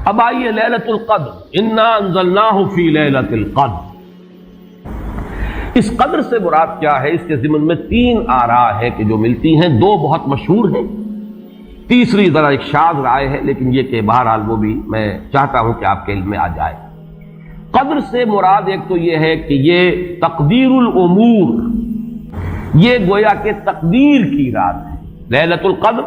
اب آئیے لیلۃ القدر، انا انزلناہ فی لیلۃ القدر، اس قدر سے مراد کیا ہے؟ اس کے ضمن میں تین آراء ہے کہ جو ملتی ہیں، دو بہت مشہور ہیں، تیسری ذرا ایک شاذ رائے ہے، لیکن یہ کہ بہرحال وہ بھی میں چاہتا ہوں کہ آپ کے علم میں آ جائے۔ قدر سے مراد ایک تو یہ ہے کہ یہ تقدیر الامور، یہ گویا کہ تقدیر کی رات ہے۔ لیلۃ القدر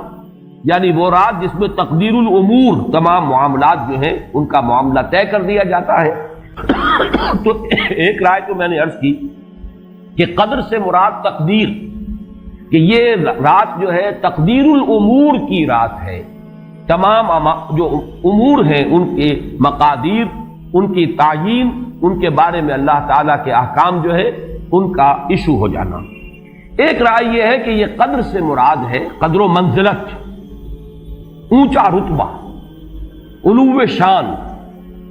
یعنی وہ رات جس میں تقدیر الامور، تمام معاملات جو ہیں ان کا معاملہ طے کر دیا جاتا ہے۔ تو ایک رائے تو میں نے عرض کی کہ قدر سے مراد تقدیر، کہ یہ رات جو ہے تقدیر الامور کی رات ہے، تمام جو امور ہیں ان کے مقادیر، ان کی تعیین، ان کے بارے میں اللہ تعالیٰ کے احکام جو ہے ان کا ایشو ہو جانا۔ ایک رائے یہ ہے کہ یہ قدر سے مراد ہے قدر و منزلت، اونچا رتبہ، علو شان،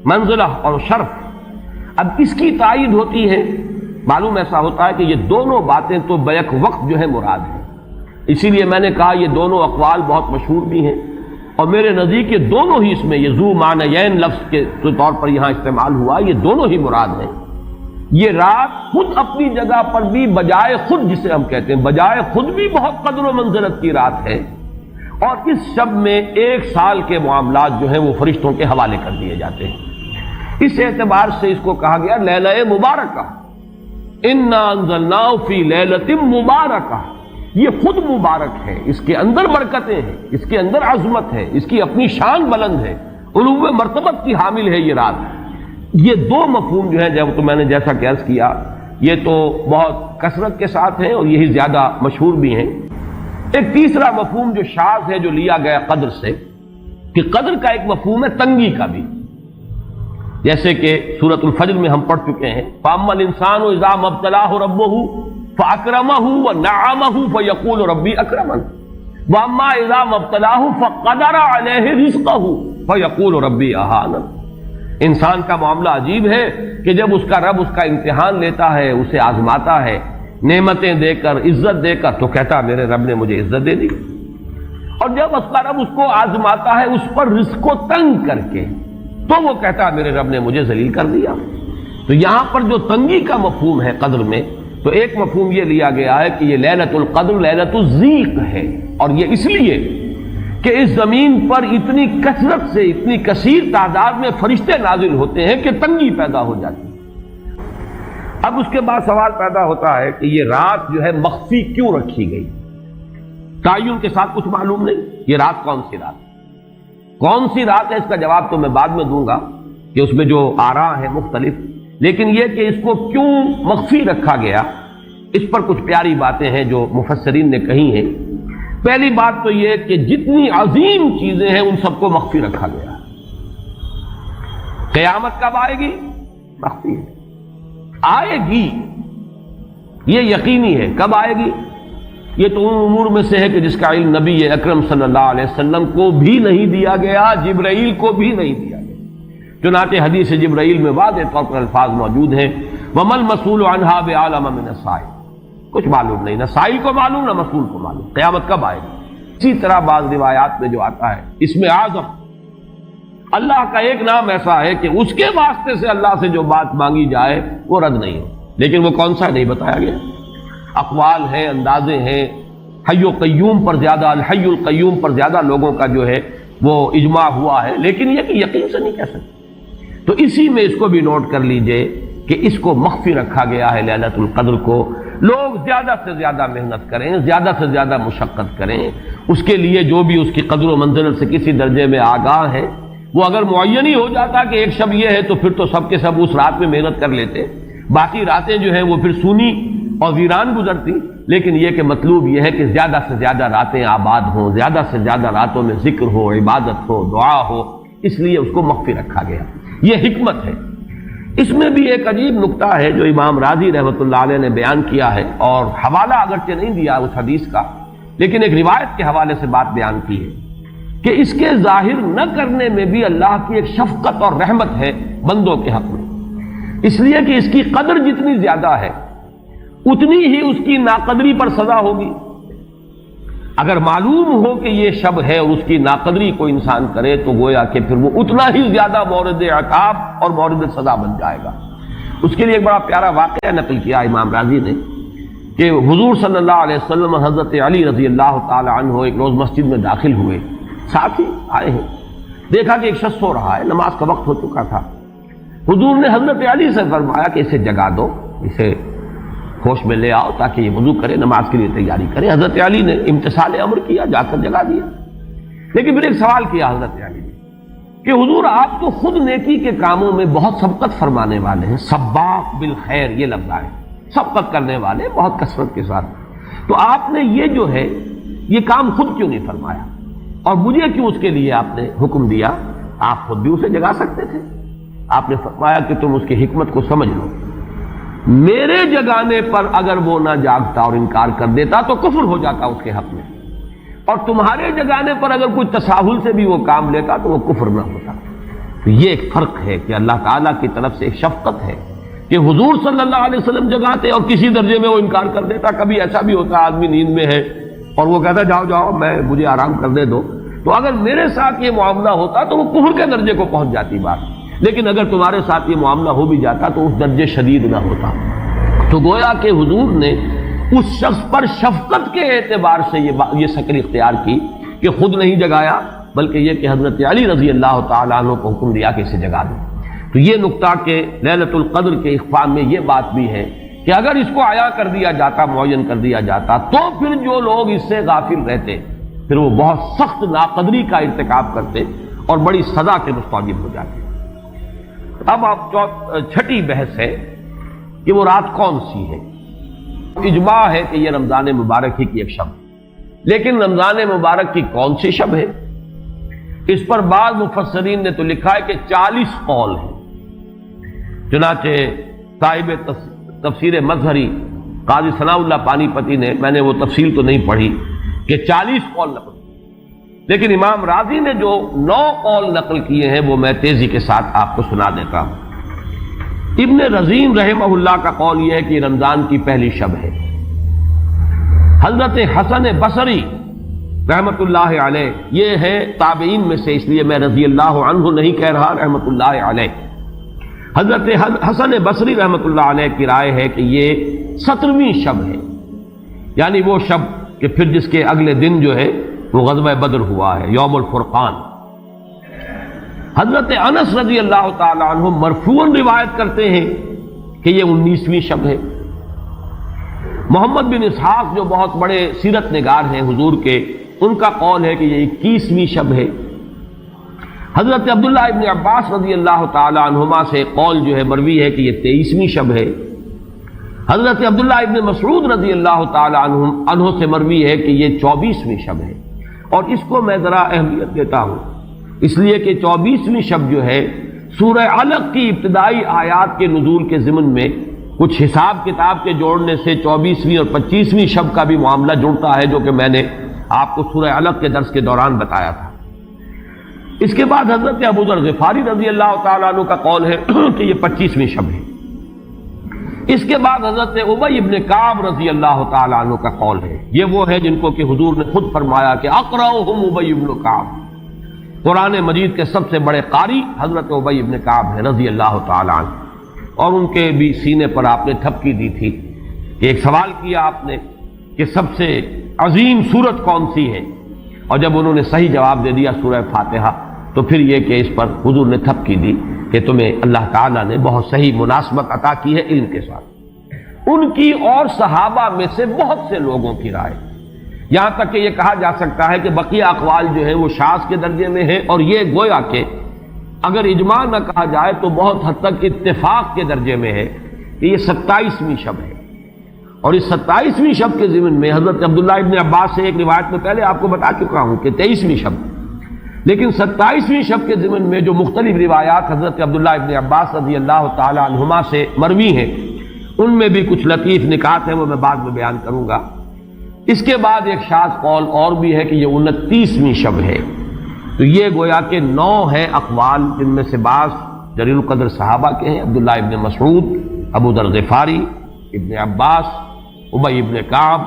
منزلہ اور شرف۔ اب اس کی تائید ہوتی ہے، معلوم ایسا ہوتا ہے کہ یہ دونوں باتیں تو بیک وقت جو ہے مراد ہیں، اسی لیے میں نے کہا یہ دونوں اقوال بہت مشہور بھی ہیں، اور میرے نزدیک یہ دونوں ہی اس میں، یہ ذو معنیین لفظ کے طور پر یہاں استعمال ہوا، یہ دونوں ہی مراد ہیں۔ یہ رات خود اپنی جگہ پر بھی بجائے خود، جسے ہم کہتے ہیں بجائے خود بھی بہت قدر و منزلت کی رات ہے، اور اس شب میں 1 سال کے معاملات جو ہیں وہ فرشتوں کے حوالے کر دیے جاتے ہیں۔ اس اعتبار سے اس کو کہا گیا لیلہ مبارکہ، انا انزلناہ فی لیلۃ مبارکہ، یہ خود مبارک ہے، اس کے اندر برکتیں ہیں، اس کے اندر عظمت ہے، اس کی اپنی شان بلند ہے، علو مرتبت کی حامل ہے یہ رات۔ یہ دو مفہوم جو ہے جب تو میں نے جیسا کہ عرض کیا یہ تو بہت کثرت کے ساتھ ہیں اور یہی زیادہ مشہور بھی ہیں۔ ایک تیسرا مفہوم جو شاذ ہے جو لیا گیا قدر سے، کہ قدر کا ایک مفہوم ہے تنگی کا بھی، جیسے کہ سورۃ الفجر میں ہم پڑھ چکے ہیں، فَأَمَّا الْإِنسَانُ إِذَا مَا ابْتَلَاهُ رَبُّهُ فَأَكْرَمَهُ وَنَعَّمَهُ فَيَقُولُ رَبِّي أَكْرَمَنِ وَأَمَّا إِذَا مَا ابْتَلَاهُ فَقَدَرَ عَلَيْهِ رِزْقَهُ فَيَقُولُ رَبِّي أَهَانَنِ۔ انسان کا معاملہ عجیب ہے کہ جب اس کا رب اس کا امتحان لیتا ہے، اسے آزماتا ہے، نعمتیں دے کر، عزت دے کر، تو کہتا میرے رب نے مجھے عزت دے دی، اور جب اس کا رب اس کو آزماتا ہے اس پر رزق کو تنگ کر کے، تو وہ کہتا میرے رب نے مجھے ذلیل کر دیا۔ تو یہاں پر جو تنگی کا مفہوم ہے قدر میں، تو ایک مفہوم یہ لیا گیا ہے کہ یہ لیلۃ القدر لیلۃ الضیق ہے، اور یہ اس لیے کہ اس زمین پر اتنی کثرت سے، اتنی کثیر تعداد میں فرشتے نازل ہوتے ہیں کہ تنگی پیدا ہو جاتی ہے۔ اب اس کے بعد سوال پیدا ہوتا ہے کہ یہ رات جو ہے مخفی کیوں رکھی گئی؟ تعین کے ساتھ کچھ معلوم نہیں یہ رات کون سی رات ہے، کون سی رات ہے، اس کا جواب تو میں بعد میں دوں گا کہ اس میں جو آراء ہیں مختلف، لیکن یہ کہ اس کو کیوں مخفی رکھا گیا، اس پر کچھ پیاری باتیں ہیں جو مفسرین نے کہی ہیں۔ پہلی بات تو یہ کہ جتنی عظیم چیزیں ہیں ان سب کو مخفی رکھا گیا۔ قیامت کب آئے گی؟ مخفی ہے، آئے گی یہ یقینی ہے، کب آئے گی؟ یہ تو ان امور میں سے ہے کہ جس کا علم نبی اکرم صلی اللہ علیہ وسلم کو بھی نہیں دیا گیا، جبرائیل کو بھی نہیں دیا گیا۔ چنانچہ حدیث جبرائیل میں واضح طور پر الفاظ موجود ہیں، وَمَا الْمَسْئُولُ عَنْهَا بِأَعْلَمَ مِنَ السَّائِلِ، کچھ معلوم نہیں، نہ سائل کو معلوم نہ مسئول کو معلوم قیامت کب آئے گی۔ اسی طرح بعض روایات میں جو آتا ہے اس میں اعظم، اللہ کا ایک نام ایسا ہے کہ اس کے واسطے سے اللہ سے جو بات مانگی جائے وہ رد نہیں ہو، لیکن وہ کون سا نہیں بتایا گیا۔ اقوال ہیں، اندازے ہیں، حی و قیوم پر زیادہ، الحی القیوم پر زیادہ لوگوں کا جو ہے وہ اجماع ہوا ہے، لیکن یہ کہ یقین سے نہیں کہہ سکتے۔ تو اسی میں اس کو بھی نوٹ کر لیجئے کہ اس کو مخفی رکھا گیا ہے لیلۃ القدر کو۔ لوگ زیادہ سے زیادہ محنت کریں، زیادہ سے زیادہ مشقت کریں، اس کے لیے جو بھی اس کی قدر و منزلت سے کسی درجے میں آگاہ ہے، وہ اگر معین ہی ہو جاتا کہ ایک شب یہ ہے تو پھر تو سب کے سب اس رات میں محنت کر لیتے، باقی راتیں جو ہیں وہ پھر سونی اور ویران گزرتی۔ لیکن یہ کہ مطلوب یہ ہے کہ زیادہ سے زیادہ راتیں آباد ہوں، زیادہ سے زیادہ راتوں میں ذکر ہو، عبادت ہو، دعا ہو، اس لیے اس کو مخفی رکھا گیا، یہ حکمت ہے۔ اس میں بھی ایک عجیب نکتہ ہے جو امام راضی رحمۃ اللہ علیہ نے بیان کیا ہے، اور حوالہ اگرچہ نہیں دیا اس حدیث کا، لیکن ایک روایت کے حوالے سے بات بیان کی ہے کہ اس کے ظاہر نہ کرنے میں بھی اللہ کی ایک شفقت اور رحمت ہے بندوں کے حق میں، اس لیے کہ اس کی قدر جتنی زیادہ ہے اتنی ہی اس کی ناقدری پر سزا ہوگی۔ اگر معلوم ہو کہ یہ شب ہے اور اس کی ناقدری کو انسان کرے تو گویا کہ پھر وہ اتنا ہی زیادہ مورد عقاب اور مورد سزا بن جائے گا۔ اس کے لیے ایک بڑا پیارا واقعہ نقل کیا امام راضی نے کہ حضور صلی اللہ علیہ وسلم حضرت علی رضی اللہ تعالی عنہ ایک روز مسجد میں داخل ہوئے، ساتھ ہی آئے ہیں، دیکھا کہ ایک شخص سو رہا ہے، نماز کا وقت ہو چکا تھا۔ حضور نے حضرت علی سے فرمایا کہ اسے جگا دو، اسے ہوش میں لے آؤ تاکہ یہ وضو کرے، نماز کے لیے تیاری کرے۔ حضرت علی نے امتثال امر کیا، جا کر جگا دیا۔ لیکن پھر ایک سوال کیا حضرت علی نے کہ حضور آپ تو خود نیکی کے کاموں میں بہت سبقت فرمانے والے ہیں، سباق بالخیر یہ لفظ آئے، سبقت کرنے والے بہت کثرت کے ساتھ، تو آپ نے یہ جو ہے یہ کام خود کیوں نہیں فرمایا اور مجھے کیوں اس کے لیے آپ نے حکم دیا؟ آپ خود بھی اسے جگا سکتے تھے۔ آپ نے فرمایا کہ تم اس کی حکمت کو سمجھ لو، میرے جگانے پر اگر وہ نہ جاگتا اور انکار کر دیتا تو کفر ہو جاتا اس کے حق میں، اور تمہارے جگانے پر اگر کوئی تساہل سے بھی وہ کام لیتا تو وہ کفر نہ ہوتا۔ تو یہ ایک فرق ہے کہ اللہ تعالیٰ کی طرف سے ایک شفقت ہے کہ حضور صلی اللہ علیہ وسلم جگاتے اور کسی درجے میں وہ انکار کر دیتا۔ کبھی ایسا بھی ہوتا آدمی نیند میں ہے اور وہ کہتا جاؤ جاؤ مجھے آرام کرنے دو، تو اگر میرے ساتھ یہ معاملہ ہوتا تو وہ کفر کے درجے کو پہنچ جاتی بات، لیکن اگر تمہارے ساتھ یہ معاملہ ہو بھی جاتا تو اس درجے شدید نہ ہوتا۔ تو گویا کہ حضور نے اس شخص پر شفقت کے اعتبار سے یہ شکل اختیار کی کہ خود نہیں جگایا، بلکہ یہ کہ حضرت علی رضی اللہ تعالیٰ عنہ کو حکم دیا کہ اسے جگا دو۔ تو یہ نقطہ کہ لیلۃ القدر کے اخفاء میں یہ بات بھی ہے کہ اگر اس کو عیاں کر دیا جاتا، معین کر دیا جاتا، تو پھر جو لوگ اس سے غافل رہتے پھر وہ بہت سخت ناقدری کا ارتکاب کرتے اور بڑی سزا کے مستوجب ہو جاتے۔ اب آپ چھٹی بحث ہے کہ وہ رات کون سی ہے۔ اجماع ہے کہ یہ رمضان مبارک ہی کی ایک شب، لیکن رمضان مبارک کی کون سی شب ہے اس پر بعض مفسرین نے تو لکھا ہے کہ 40 قول ہیں۔ چنانچہ صاحب تفسیر مظہری قاضی ثناء اللہ پانی پتی نے، میں نے وہ تفصیل تو نہیں پڑھی، کہ 40 قول نقل، لیکن امام راضی نے جو 9 قول نقل کیے ہیں وہ میں تیزی کے ساتھ آپ کو سنا دیتا ہوں۔ ابن رزین رحمہ اللہ کا قول یہ ہے کہ رمضان کی پہلی شب ہے۔ حضرت حسن بصری رحمت اللہ علیہ یہ ہے تابعین میں سے، اس لیے میں رضی اللہ عنہ نہیں کہہ رہا، رحمت اللہ علیہ۔ حضرت حسن بصری رحمت اللہ علیہ کی رائے ہے کہ یہ 17ویں شب ہے، یعنی وہ شب کہ پھر جس کے اگلے دن جو ہے وہ غزوہ بدر ہوا ہے، یوم الفرقان۔ حضرت انس رضی اللہ تعالی عنہ مرفوعاً روایت کرتے ہیں کہ یہ 19ویں شب ہے۔ محمد بن اسحاق جو بہت بڑے سیرت نگار ہیں حضور کے، ان کا قول ہے کہ یہ 21ویں شب ہے۔ حضرت عبداللہ ابن عباس رضی اللہ تعالی عنہما سے قول جو ہے مروی ہے کہ یہ 23ویں شب ہے۔ حضرت عبداللہ ابن مسعود رضی اللہ تعالی عنہ سے مروی ہے کہ یہ 24ویں شب ہے، اور اس کو میں ذرا اہمیت دیتا ہوں اس لیے کہ 24ویں شب جو ہے سورہ علق کی ابتدائی آیات کے نزول کے ضمن میں کچھ حساب کتاب کے جوڑنے سے 24ویں اور 25ویں شب کا بھی معاملہ جڑتا ہے، جو کہ میں نے آپ کو سورہ علق کے درس کے دوران بتایا تھا۔ اس کے بعد حضرت ابو ذر غفاری رضی اللہ تعالیٰ عنہ کا قول ہے کہ یہ 25ویں شب ہے۔ اس کے بعد حضرت ابی ابن کعب رضی اللہ تعالیٰ عنہ کا قول ہے، یہ وہ ہے جن کو کہ حضور نے خود فرمایا کہ اقرأہم ابی ابن کعب، قرآن مجید کے سب سے بڑے قاری حضرت ابی ابن کعب ہے رضی اللہ تعالیٰ عنہ، اور ان کے بھی سینے پر آپ نے تھپکی دی تھی کہ ایک سوال کیا آپ نے کہ سب سے عظیم سورت کون سی ہے، اور جب انہوں نے صحیح جواب دے دیا سورہ فاتحہ، تو پھر یہ کہ اس پر حضور نے تھپکی دی کہ تمہیں اللہ تعالیٰ نے بہت صحیح مناسبت عطا کی ہے علم کے ساتھ۔ ان کی اور صحابہ میں سے بہت سے لوگوں کی رائے، یہاں تک کہ یہ کہا جا سکتا ہے کہ بقیہ اقوال جو ہیں وہ شاذ کے درجے میں ہیں، اور یہ گویا کہ اگر اجماع نہ کہا جائے تو بہت حد تک اتفاق کے درجے میں ہے کہ یہ 27ویں شب ہے۔ اور اس 27ویں شب کے ضمن میں حضرت عبداللہ ابن عباس سے ایک روایت میں پہلے آپ کو بتا چکا ہوں کہ 23ویں شب، لیکن 27ویں شب کے ضمن میں جو مختلف روایات حضرت عبداللہ ابن عباس رضی اللہ تعالی عنہما سے مروی ہیں، ان میں بھی کچھ لطیف نکات ہیں، وہ میں بعد میں بیان کروں گا۔ اس کے بعد ایک شاذ قول اور بھی ہے کہ یہ 29ویں شب ہے۔ تو یہ گویا کہ 9 ہیں اقوال، جن میں سے بعض جلیل القدر صحابہ کے ہیں، عبداللہ ابن مسعود، ابو ذر غفاری، ابن عباس، ابی ابن کعب،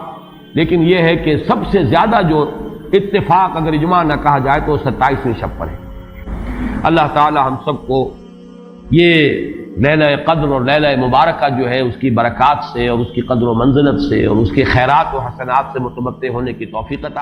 لیکن یہ ہے کہ سب سے زیادہ جو اتفاق اگر اجماع نہ کہا جائے تو 27ویں شب پر ہے۔ اللہ تعالی ہم سب کو یہ لیلہ قدر اور لیلہ مبارکہ جو ہے اس کی برکات سے اور اس کی قدر و منزلت سے اور اس کے خیرات و حسنات سے متمتع ہونے کی توفیق عطا